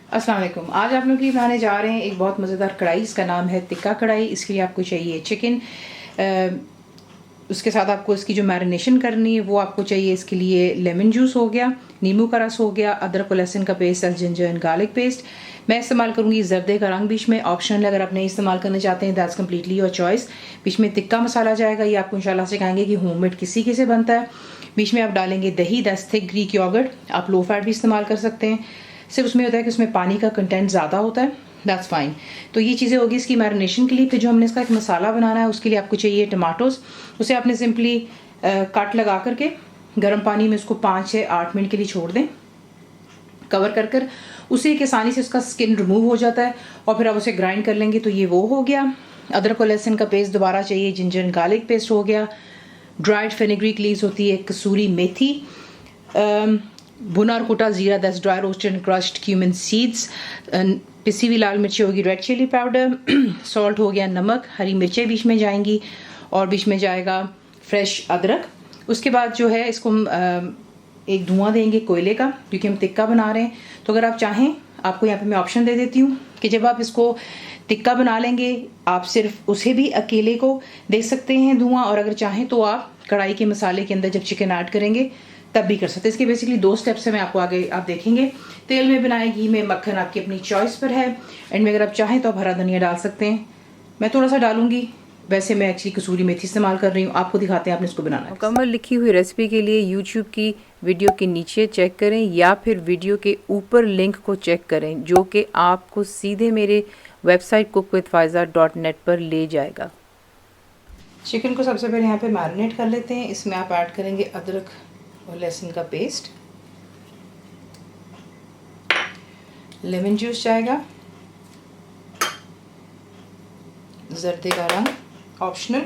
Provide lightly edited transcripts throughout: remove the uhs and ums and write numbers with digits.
अस्सलाम वालेकुम। आज आप लोग के लिए बनाने जा रहे हैं एक बहुत मज़ेदार कढ़ाई। इसका नाम है टिक्का कढ़ाई। इसके लिए आपको चाहिए चिकन, उसके साथ आपको इसकी जो मैरिनेशन करनी है वो आपको चाहिए। इसके लिए लेमन जूस हो गया, नींबू का रस हो गया, अदरक और लहसुन का paste, ginger and garlic paste. मैं इस्तेमाल करूँगी जर्दे का रंग। बीच में ऑप्शनल, अगर आप नहीं इस्तेमाल करना चाहते हैं दैट्स कम्प्लीटली योर चॉइस। बीच में टिक्का मसाला जाएगा, ये आपको इंशाल्लाह सिखाएंगे कि होममेड किसी से बनता है। बीच में आप डालेंगे दही, दैट्स थिक ग्रीक योगर्ट। आप लो फैट भी इस्तेमाल कर सकते हैं। सिर्फ उसमें होता है कि उसमें पानी का कंटेंट ज़्यादा होता है, दैट्स फाइन। तो ये चीज़ें होगी इसकी मैरिनेशन के लिए। फिर जो हमने इसका एक मसाला बनाना है उसके लिए आपको चाहिए टमाटोज। उसे आपने सिंपली कट लगा करके गर्म पानी में उसको 5 से 8 मिनट के लिए छोड़ दें, कवर कर कर। उसे एक आसानी से उसका स्किन रिमूव हो जाता है और फिर आप उसे ग्राइंड कर लेंगे। तो ये वो हो गया। अदरक और लहसुन का पेस्ट दोबारा चाहिए, जिंजर एंड गार्लिक पेस्ट हो गया, ड्राइड फेनिग्रीक लीव्स होती है, कसूरी मेथी, भुना और कुटा जीरा, that's dry roasted and crushed cumin seeds, पिसी हुई लाल मिर्ची होगी, रेड चिली पाउडर, सॉल्ट हो गया, नमक, हरी मिर्चें बीच में जाएंगी और बीच में जाएगा फ्रेश अदरक। उसके बाद जो है इसको एक धुआं देंगे कोयले का, क्योंकि हम टिक्का बना रहे हैं। तो अगर आप चाहें, आपको यहाँ पे मैं ऑप्शन दे देती हूँ कि जब आप इसको टिक्का बना लेंगे आप सिर्फ उसे भी अकेले को दे सकते हैं धुआं, और अगर चाहें तो आप कढ़ाई के मसाले के अंदर जब चिकन ऐड करेंगे तब भी कर सकते हैं। इसके बेसिकली 2 स्टेप्स है, मैं आपको आगे आप देखेंगे। तेल में बनाए, घी में, मक्खन आपकी अपनी चॉइस पर है। एंड में अगर आप चाहें तो आप हरा धनिया डाल सकते हैं, मैं थोड़ा सा डालूंगी। वैसे मैं एक्चुअली कसूरी मेथी इस्तेमाल कर रही हूँ। आपको दिखाते हैं आपने इसको बनाना है। मुकम्मल लिखी हुई रेसिपी के लिए यूट्यूब की वीडियो के नीचे चेक करें या फिर वीडियो के ऊपर लिंक को चेक करें, जो कि आपको सीधे मेरे वेबसाइट cookWithFaiza.net पर ले जाएगा। चिकन को सबसे पहले यहाँ पे मैरिनेट कर लेते हैं। इसमें आप ऐड करेंगे अदरक और लहसुन का पेस्ट, लेमन जूस जाएगा, जर्दे का रंग ऑप्शनल,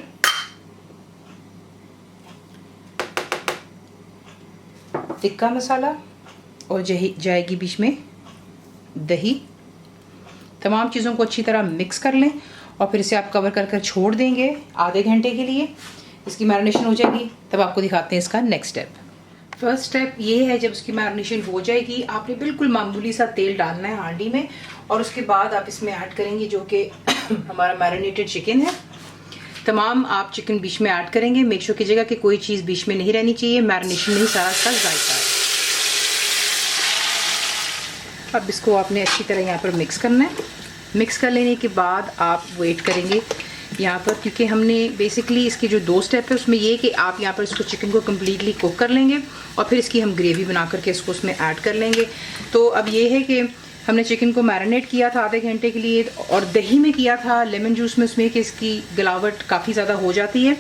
टिक्का मसाला, और जाएगी बीच में दही। तमाम चीज़ों को अच्छी तरह मिक्स कर लें और फिर इसे आप कवर कर कर छोड़ देंगे आधे घंटे के लिए। इसकी मैरिनेशन हो जाएगी, तब आपको दिखाते हैं इसका नेक्स्ट स्टेप। फर्स्ट स्टेप ये है, जब उसकी मैरिनेशन हो जाएगी आपने बिल्कुल मामूली सा तेल डालना है हांडी में, और उसके बाद आप इसमें ऐड करेंगे जो कि हमारा मैरिनेटेड चिकन है। तमाम आप चिकन बीच में ऐड करेंगे। मेक श्योर कीजिएगा कि कोई चीज़ बीच में नहीं रहनी चाहिए, मैरिनेशन में ही सारा इसका जायका है। अब इसको आपने अच्छी तरह यहाँ पर मिक्स करना है। मिक्स कर लेने के बाद आप वेट करेंगे यहाँ पर, क्योंकि हमने बेसिकली इसके जो 2 स्टेप है उसमें ये कि आप यहाँ पर इसको चिकन को कम्प्लीटली कुक कर लेंगे और फिर इसकी हम ग्रेवी बना करके इसको उसमें ऐड कर लेंगे। तो अब ये है कि हमने चिकन को मैरिनेट किया था आधे घंटे के लिए, और दही में किया था, लेमन जूस में, उसमें कि इसकी गलावट काफ़ी ज़्यादा हो जाती है।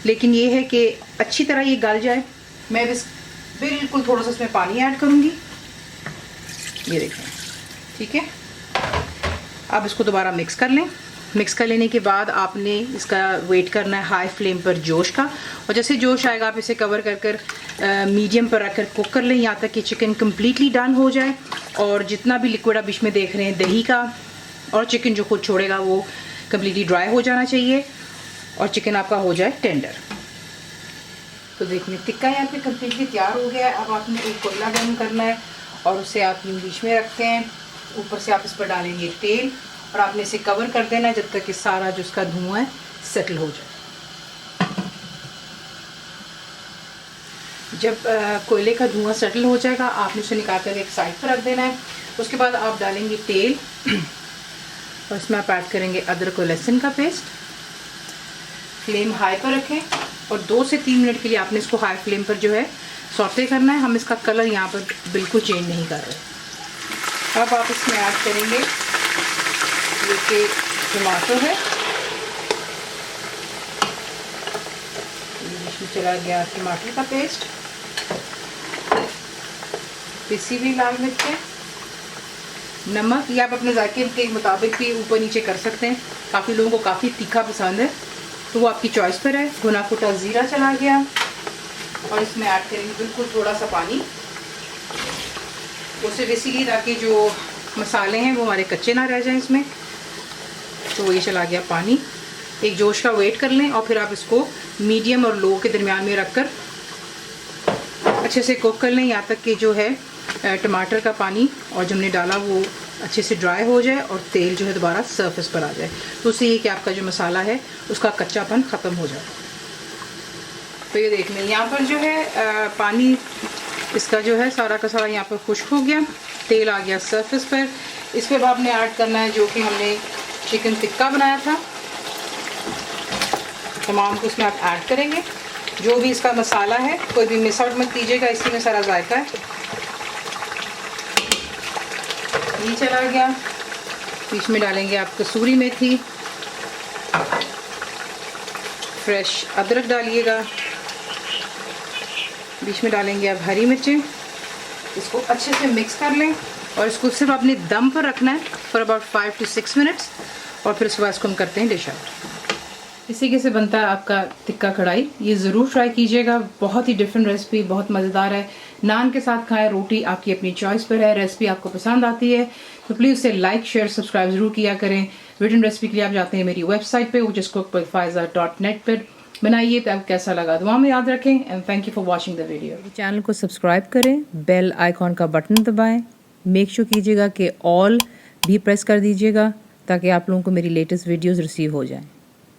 लेकिन ये है कि अच्छी तरह ये गल जाए। मैं बस बिल्कुल थोड़ा सा इसमें पानी ऐड करूँगी, ये देखें, ठीक है। अब इसको दोबारा मिक्स कर लें। मिक्स कर लेने के बाद आपने इसका वेट करना है हाई फ्लेम पर जोश का, और जैसे जोश आएगा आप इसे कवर कर कर मीडियम पर रखकर कुक कर लें यहाँ तक कि चिकन कम्प्लीटली डन हो जाए। और जितना भी लिक्विड आप बीच में देख रहे हैं दही का, और चिकन जो खुद छोड़ेगा वो कम्प्लीटली ड्राई हो जाना चाहिए और चिकन आपका हो जाए टेंडर। तो देखिए टिक्का यहाँ पे कम्प्लीटली तैयार हो गया है। अब आपने एक कोयला गर्म करना है और उसे आप बीच में रखते हैं। ऊपर से आप इस पर डालेंगे तेल और आपने इसे कवर कर देना है जब तक कि सारा जो उसका धुआं है सेटल हो जाए। जब कोयले का धुआं सेटल हो जाएगा आपने उसे निकाल कर एक साइड पर रख देना है। उसके बाद आप डालेंगे तेल और इसमें आप ऐड करेंगे अदरक और लहसुन का पेस्ट। फ्लेम हाई पर रखें और 2 से 3 मिनट के लिए आपने इसको हाई फ्लेम पर जो है सौते करना है। हम इसका कलर यहाँ पर बिल्कुल चेंज नहीं कर रहे। अब आप इसमें ऐड करेंगे ये कि टमाटो है, इसमें चला गया टमाटर का पेस्ट, पिसी हुई लाल मिर्चें, नमक। ये आप अपने जायके के मुताबिक भी ऊपर नीचे कर सकते हैं। काफ़ी लोगों को काफ़ी तीखा पसंद है तो वो आपकी चॉइस पर है। भुना कुटा ज़ीरा चला गया और इसमें ऐड करेंगे बिल्कुल थोड़ा सा पानी, उससे बेसिकली ताकि जो मसाले हैं वो हमारे कच्चे ना रह जाएं इसमें। तो ये चला गया पानी। एक जोश का वेट कर लें और फिर आप इसको मीडियम और लो के दरमियान में रखकर अच्छे से कुक कर लें यहाँ तक कि जो है टमाटर का पानी और जो हमने डाला वो अच्छे से ड्राई हो जाए और तेल जो है दोबारा सरफेस पर आ जाए। तो उससे ये कि आपका जो मसाला है उसका कच्चापन ख़त्म हो जाए। तो ये देख लें यहाँ पर जो है पानी इसका जो है सारा का सारा यहाँ पर खुश्क हो गया, तेल आ गया सरफेस पर। इस पर आपने ऐड करना है जो कि हमने चिकन टिक्का बनाया था, तमाम को उसमें आप ऐड करेंगे। जो भी इसका मसाला है कोई भी मिस आउट मत कीजिएगा, इसी में सारा जायका है। ये चला गया, बीच में डालेंगे आप कसूरी मेथी, फ्रेश अदरक डालिएगा, बीच में डालेंगे आप हरी मिर्चें। इसको अच्छे से मिक्स कर लें और इसको सिर्फ अपने दम पर रखना है फॉर अबाउट 5 to 6 मिनट्स और फिर उसके बाद इसको हम करते हैं डिश आउट। इस तरीके से बनता है आपका टिक्का कढ़ाई। ये ज़रूर ट्राई कीजिएगा, बहुत ही डिफरेंट रेसिपी, बहुत मज़ेदार है। नान के साथ खाएं, रोटी आपकी अपनी चॉइस पर है। रेसिपी आपको पसंद आती है तो प्लीज़ उसे लाइक शेयर सब्सक्राइब ज़रूर किया करें। रिटन रेसिपी के लिए आप जाते हैं मेरी वेबसाइट पे which is cookWithFaiza.net पर। बनाइए तो आपको कैसा लगा दुआ में याद रखें and thank you for watching the video. Channel को सब्सक्राइब करें, बेल आइकॉन का बटन दबाएं, मेक श्योर कीजिएगा कि ऑल भी प्रेस कर दीजिएगा ताकि आप लोगों को मेरी लेटेस्ट वीडियोस रिसीव हो जाएं।